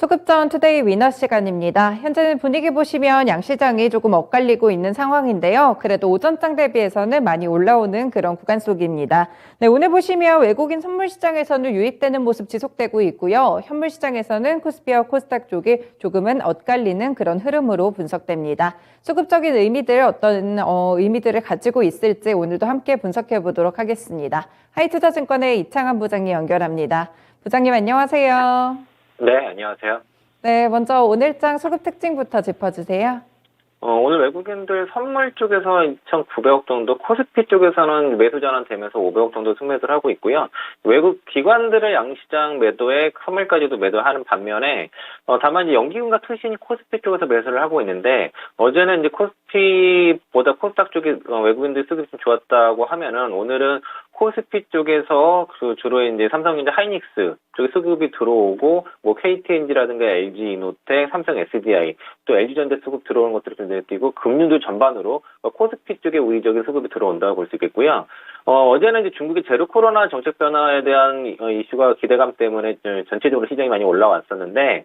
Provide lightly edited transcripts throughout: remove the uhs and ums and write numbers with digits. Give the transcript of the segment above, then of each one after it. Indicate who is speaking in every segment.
Speaker 1: 수급전 투데이 위너 시간입니다. 현재는 분위기 보시면 양시장이 조금 엇갈리고 있는 상황인데요. 그래도 오전장 대비해서는 많이 올라오는 그런 구간 속입니다. 네, 오늘 보시면 외국인 선물 시장에서는 유입되는 모습 지속되고 있고요. 현물 시장에서는 코스피와 코스닥 쪽이 조금은 엇갈리는 그런 흐름으로 분석됩니다. 수급적인 의미들 어떤 의미들을 가지고 있을지 오늘도 함께 분석해 보도록 하겠습니다. 하이투자증권의 이창환 부장님 연결합니다. 부장님 안녕하세요.
Speaker 2: 네, 안녕하세요.
Speaker 1: 네, 먼저 오늘장 수급 특징부터 짚어주세요.
Speaker 2: 오늘 외국인들 선물 쪽에서 2,900억 정도, 코스피 쪽에서는 매수 전환되면서 500억 정도 순매수를 하고 있고요. 외국 기관들의 양시장 매도에 선물까지도 매도하는 반면에, 다만 이제 연기금과 투신이 코스피 쪽에서 매수를 하고 있는데, 어제는 이제 코스피보다 코스닥 쪽이 외국인들 수급이 좀 좋았다고 하면은, 오늘은 코스피 쪽에서 주로 이제 삼성전자 하이닉스 쪽에 수급이 들어오고, 뭐 KTNG라든가 LG 이노텍, 삼성 SDI, 또 LG전자 수급 들어오는 것들이 좀 눈에 띄고, 금융도 전반으로 코스피 쪽에 우위적인 수급이 들어온다고 볼 수 있겠고요. 어제는 이제 중국의 제로 코로나 정책 변화에 대한 이슈가 기대감 때문에 전체적으로 시장이 많이 올라왔었는데,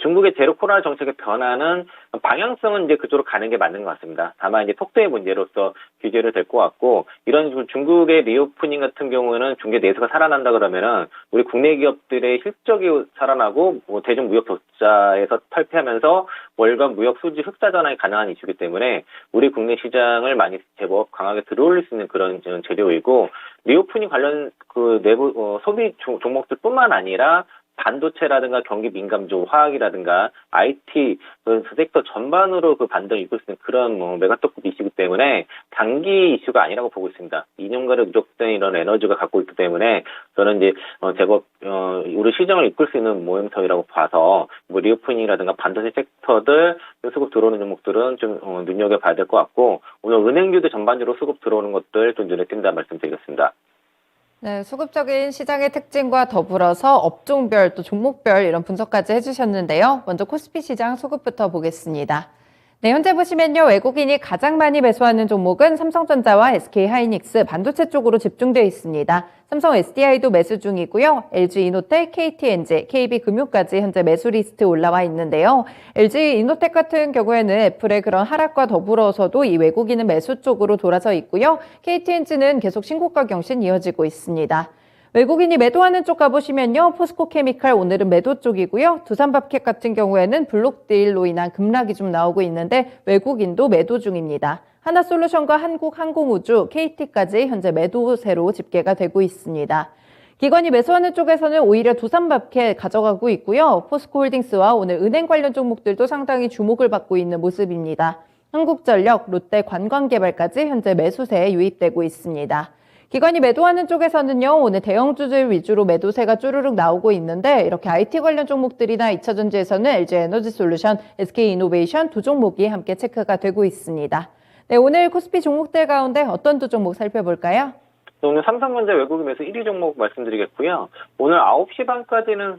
Speaker 2: 중국의 제로 코로나 정책의 변화는 방향성은 이제 그쪽으로 가는 게 맞는 것 같습니다. 다만 이제 속도의 문제로서 규제를 될 것 같고, 이런 중국의 리오프닝 같은 경우에는 중개 내수가 살아난다 그러면은 우리 국내 기업들의 실적이 살아나고 뭐 대중 무역 격자에서 탈피하면서 월간 무역 수지 흑자 전환이 가능한 이슈이기 때문에 우리 국내 시장을 많이 제법 강하게 들어올릴 수 있는 그런 재료이고, 리오프닝 관련 그 내부 소비 종목들뿐만 아니라 반도체라든가 경기 민감주, 화학이라든가 IT 그 섹터 전반으로 그 반등을 이끌 수 있는 그런 메가톱급 이슈이기 때문에 단기 이슈가 아니라고 보고 있습니다. 2년간의 누적된 이런 에너지가 갖고 있기 때문에 저는 이제 제법 우리 시장을 이끌 수 있는 모형성이라고 봐서 뭐 리오프닝이라든가 반도체 섹터들 수급 들어오는 종목들은 좀 눈여겨봐야 될 것 같고, 오늘 은행주도 전반적으로 수급 들어오는 것들 좀 눈에 띈다 말씀드리겠습니다.
Speaker 1: 네, 수급적인 시장의 특징과 더불어서 업종별 또 종목별 이런 분석까지 해주셨는데요. 먼저 코스피 시장 수급부터 보겠습니다. 네, 현재 보시면요. 외국인이 가장 많이 매수하는 종목은 삼성전자와 SK하이닉스, 반도체 쪽으로 집중되어 있습니다. 삼성 SDI도 매수 중이고요. LG이노텍, KTNG, KB금융까지 현재 매수 리스트 올라와 있는데요. LG이노텍 같은 경우에는 애플의 그런 하락과 더불어서도 이 외국인은 매수 쪽으로 돌아서 있고요. KTNG는 계속 신고가 경신 이어지고 있습니다. 외국인이 매도하는 쪽 가보시면요. 포스코케미칼 오늘은 매도 쪽이고요. 두산밥켓 같은 경우에는 블록딜로 인한 급락이 좀 나오고 있는데 외국인도 매도 중입니다. 하나솔루션과 한국항공우주, KT까지 현재 매도세로 집계가 되고 있습니다. 기관이 매수하는 쪽에서는 오히려 두산밥켓 가져가고 있고요. 포스코홀딩스와 오늘 은행 관련 종목들도 상당히 주목을 받고 있는 모습입니다. 한국전력, 롯데 관광개발까지 현재 매수세에 유입되고 있습니다. 기관이 매도하는 쪽에서는요, 오늘 대형주들 위주로 매도세가 쭈루룩 나오고 있는데, 이렇게 IT 관련 종목들이나 2차전지에서는 LG에너지솔루션, SK이노베이션 두 종목이 함께 체크가 되고 있습니다. 네, 오늘 코스피 종목들 가운데 어떤 두 종목 살펴볼까요?
Speaker 2: 오늘 삼성전자 외국인에서 1위 종목 말씀드리겠고요. 오늘 9시 반까지는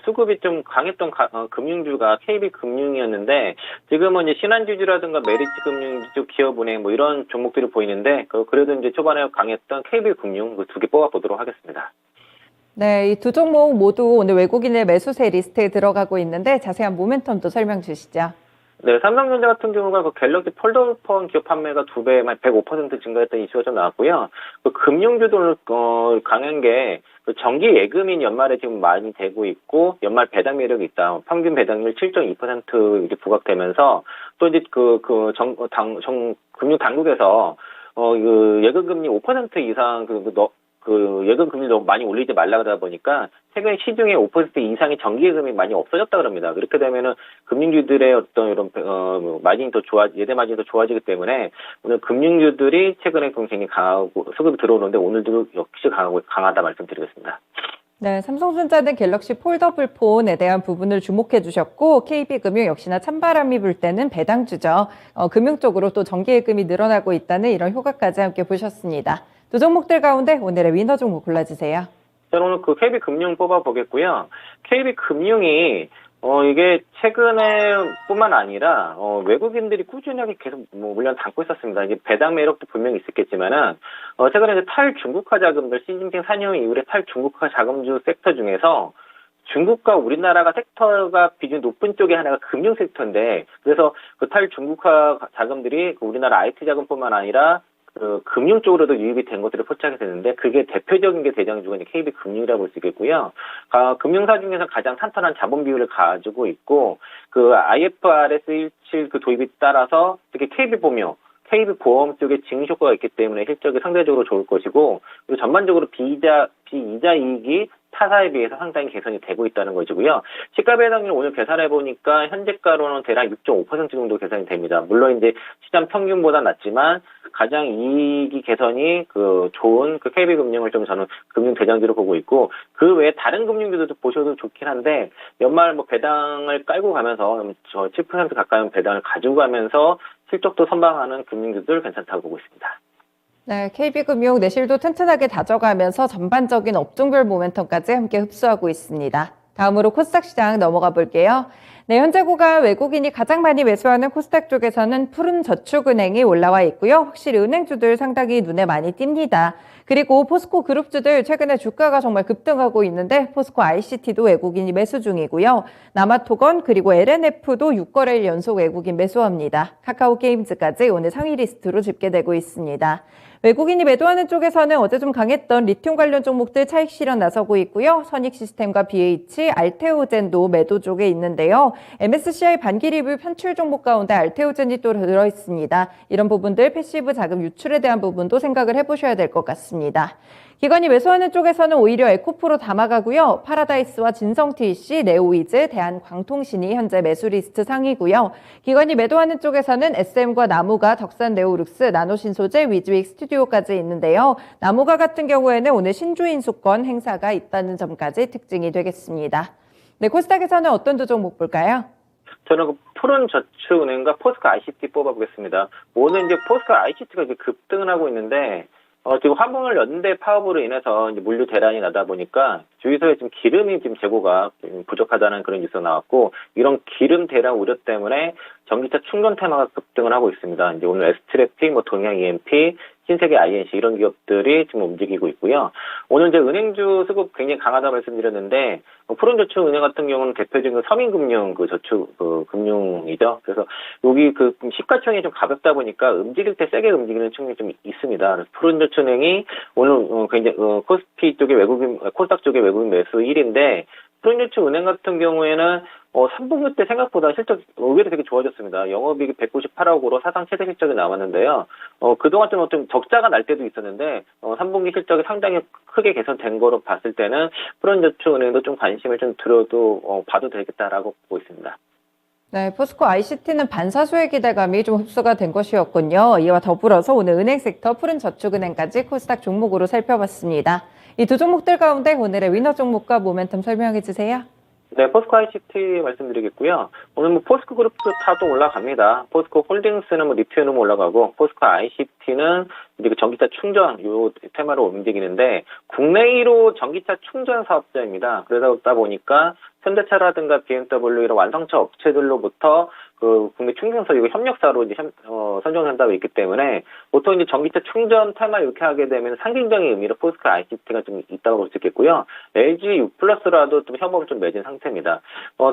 Speaker 2: 수급이 좀 강했던 금융주가 KB금융이었는데, 지금은 이제 신한주주라든가 메리츠금융주, 기업은행 뭐 이런 종목들이 보이는데, 그래도 이제 초반에 강했던 KB금융 그 두 개 뽑아보도록 하겠습니다.
Speaker 1: 네, 이 두 종목 모두 오늘 외국인의 매수세 리스트에 들어가고 있는데 자세한 모멘텀도 설명 주시죠.
Speaker 2: 네, 삼성전자 같은 경우가 그 갤럭시 폴더폰 기업 판매가 2배, 105% 증가했다는 이슈가 좀 나왔고요. 그 금융주도 강한 게 그 정기 예금이 연말에 지금 많이 되고 있고, 연말 배당 매력이 있다. 평균 배당률 7.2% 이렇게 부각되면서, 또 이제 금융 당국에서 그 예금 금리 5% 이상 예금 금리 너무 많이 올리지 말라다 보니까 최근 시중에 5% 이상의 정기 예금이 많이 없어졌다 그럽니다. 그렇게 되면은 금융주들의 어떤 이런 예대 마진이 더 좋아지기 때문에 오늘 금융주들이 최근에 굉장히 강하고 수급이 들어오는데 오늘도 역시 강하다 말씀드리겠습니다.
Speaker 1: 네, 삼성전자는 갤럭시 폴더블 폰에 대한 부분을 주목해 주셨고, KB금융 역시나 찬바람이 불 때는 배당주죠. 금융 쪽으로 또 정기예금이 늘어나고 있다는 이런 효과까지 함께 보셨습니다. 두 종목들 가운데 오늘의 위너 종목 골라주세요.
Speaker 2: 저는 오늘 그 KB금융 뽑아보겠고요. KB금융이 이게 최근에 뿐만 아니라 외국인들이 꾸준하게 계속 물량 담고 있었습니다. 이게 배당 매력도 분명히 있었겠지만은 최근에 탈중국화 자금들, 시진핑 산영 이후에 탈중국화 자금주 섹터 중에서 중국과 우리나라가 섹터가 비중이 높은 쪽에 하나가 금융 섹터인데, 그래서 그 탈중국화 자금들이 그 우리나라 IT 자금뿐만 아니라 그 금융 쪽으로도 유입이 된 것들을 포착이 되는데, 그게 대표적인 게 대장주가 이제 KB금융이라고 볼 수 있겠고요. 금융사 중에서 가장 탄탄한 자본 비율을 가지고 있고, 그 IFRS 17 그 도입에 따라서 특히 KB보험 쪽에 증시 효과가 있기 때문에 실적이 상대적으로 좋을 것이고, 그리고 전반적으로 비이자 이익이 타사에 비해서 상당히 개선이 되고 있다는 것이고요. 시가 배당률 오늘 계산해 보니까 현재가로는 대략 6.5% 정도 개선이 됩니다. 물론 이제 시장 평균보다 낮지만 가장 이익이 개선이 좋은 KB금융을 좀 저는 금융 대장주로 보고 있고, 그 외에 다른 금융주도 보셔도 좋긴 한데, 연말 배당을 깔고 가면서 7% 가까이 배당을 가지고 가면서 실적도 선방하는 금융주들 괜찮다고 보고 있습니다.
Speaker 1: 네, KB금융 내실도 튼튼하게 다져가면서 전반적인 업종별 모멘텀까지 함께 흡수하고 있습니다. 다음으로 코스닥 시장 넘어가 볼게요. 네, 현재 고가 외국인이 가장 많이 매수하는 코스닥 쪽에서는 푸른저축은행이 올라와 있고요. 확실히 은행주들 상당히 눈에 많이 띕니다. 그리고 포스코 그룹주들 최근에 주가가 정말 급등하고 있는데 포스코 ICT도 외국인이 매수 중이고요. 남아토건 그리고 LNF도 6거래일 연속 외국인 매수합니다. 카카오게임즈까지 오늘 상위 리스트로 집계되고 있습니다. 외국인이 매도하는 쪽에서는 어제 좀 강했던 리튬 관련 종목들 차익 실현 나서고 있고요. 선익시스템과 BH, 알테오젠도 매도 쪽에 있는데요. MSCI 반기 리뷰 편출 종목 가운데 알테오젠이 또 들어있습니다. 이런 부분들 패시브 자금 유출에 대한 부분도 생각을 해보셔야 될 것 같습니다. 기관이 매수하는 쪽에서는 오히려 에코프로 담아가고요. 파라다이스와 진성TC, 네오이즈, 대한광통신이 현재 매수 리스트 상이고요. 기관이 매도하는 쪽에서는 SM과 나무가, 덕산 네오룩스, 나노신소재, 위즈윅 스튜디오까지 있는데요. 나무가 같은 경우에는 오늘 신주인수권 행사가 있다는 점까지 특징이 되겠습니다. 네, 코스닥에서는 어떤 두 종목 볼까요?
Speaker 2: 저는 푸른저축은행과 포스코 ICT 뽑아보겠습니다. 오늘 이제 포스코 ICT가 이제 급등을 하고 있는데, 지금 화물을 연대 파업으로 인해서 이제 물류 대란이 나다 보니까 주유소에 지금 기름이 지금 재고가 부족하다는 그런 뉴스가 나왔고, 이런 기름 대란 우려 때문에 전기차 충전 테마가 급등을 하고 있습니다. 이제 오늘 S트래픽, 동양 EMP, 신세계 INC 이런 기업들이 지금 움직이고 있고요. 오늘 이제 은행주 수급 굉장히 강하다 말씀드렸는데, 푸른저축은행 같은 경우는 대표적인 서민금융 저축 금융이죠. 그래서 여기 시가총액이 좀 가볍다 보니까 움직일 때 세게 움직이는 측면이 좀 있습니다. 그래서 푸른저축은행이 오늘 굉장히 코스피 쪽에 코스닥 쪽에 외국인 매수 1인데, 푸른저축은행 같은 경우에는 3분기 때 생각보다 실적 의외로 되게 좋아졌습니다. 영업이익이 198억으로 사상 최대 실적이 나왔는데요. 그동안 좀 적자가 날 때도 있었는데 3분기 실적이 상당히 크게 개선된 거로 봤을 때는 푸른저축은행도 좀 관심을 좀 들어도 봐도 되겠다라고 보고 있습니다.
Speaker 1: 네, 포스코 ICT는 반사수의 기대감이 좀 흡수가 된 것이었군요. 이와 더불어서 오늘 은행 섹터 푸른저축은행까지 코스닥 종목으로 살펴봤습니다. 이 두 종목들 가운데 오늘의 위너 종목과 모멘텀 설명해 주세요.
Speaker 2: 네, 포스코 ICT 말씀드리겠고요. 오늘 포스코 그룹도 다도 올라갑니다. 포스코 홀딩스는 리튬은 올라가고, 포스코 ICT는 이제 전기차 충전 요 테마로 움직이는데, 국내 1호 전기차 충전 사업자입니다. 그러다 보니까 현대차라든가 BMW 이런 완성차 업체들로부터 국내 충전소 이거 협력사로 이제 선정한다고 있기 때문에, 보통 이제 전기차 충전 테마 이렇게 하게 되면 상징적인 의미로 포스코 ICT가 좀 있다고 볼 수 있겠고요. LG U+라도 좀 협업을 좀 맺은 상태입니다.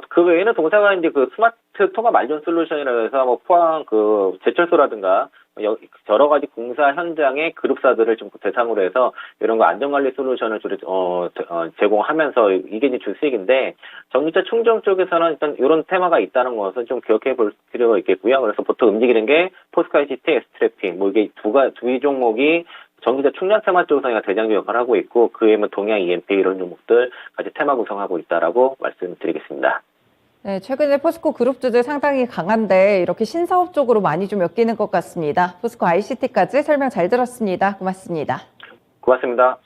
Speaker 2: 그 외에는 동사가 이제 스마트 통합 안전 솔루션이라고 해서 포항 제철소라든가 여러 가지 공사 현장의 그룹사들을 좀 대상으로 해서 이런 거 안전관리 솔루션을 제공하면서 이게 이제 주 수익인데, 전기차 충전 쪽에서는 일단 이런 테마가 있다는 것을 좀 기억해 볼 필요가 있겠고요. 그래서 보통 움직이는 게 포스코 ICT, S트래픽 이게 두 종목이 전기차 충전 테마 쪽에서 대장주 역할을 하고 있고, 그 외에 동양 EMP 이런 종목들 같이 테마 구성하고 있다라고 말씀드리겠습니다.
Speaker 1: 네, 최근에 포스코 그룹주들 상당히 강한데 이렇게 신사업 쪽으로 많이 좀 엮이는 것 같습니다. 포스코 ICT까지 설명 잘 들었습니다. 고맙습니다.
Speaker 2: 고맙습니다.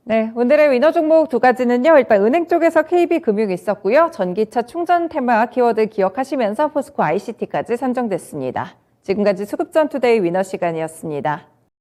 Speaker 1: 네, 오늘의 위너 종목 두 가지는요. 일단 은행 쪽에서 KB금융이 있었고요. 전기차 충전 테마 키워드 기억하시면서 포스코 ICT까지 선정됐습니다. 지금까지 수급전 투데이 위너 시간이었습니다.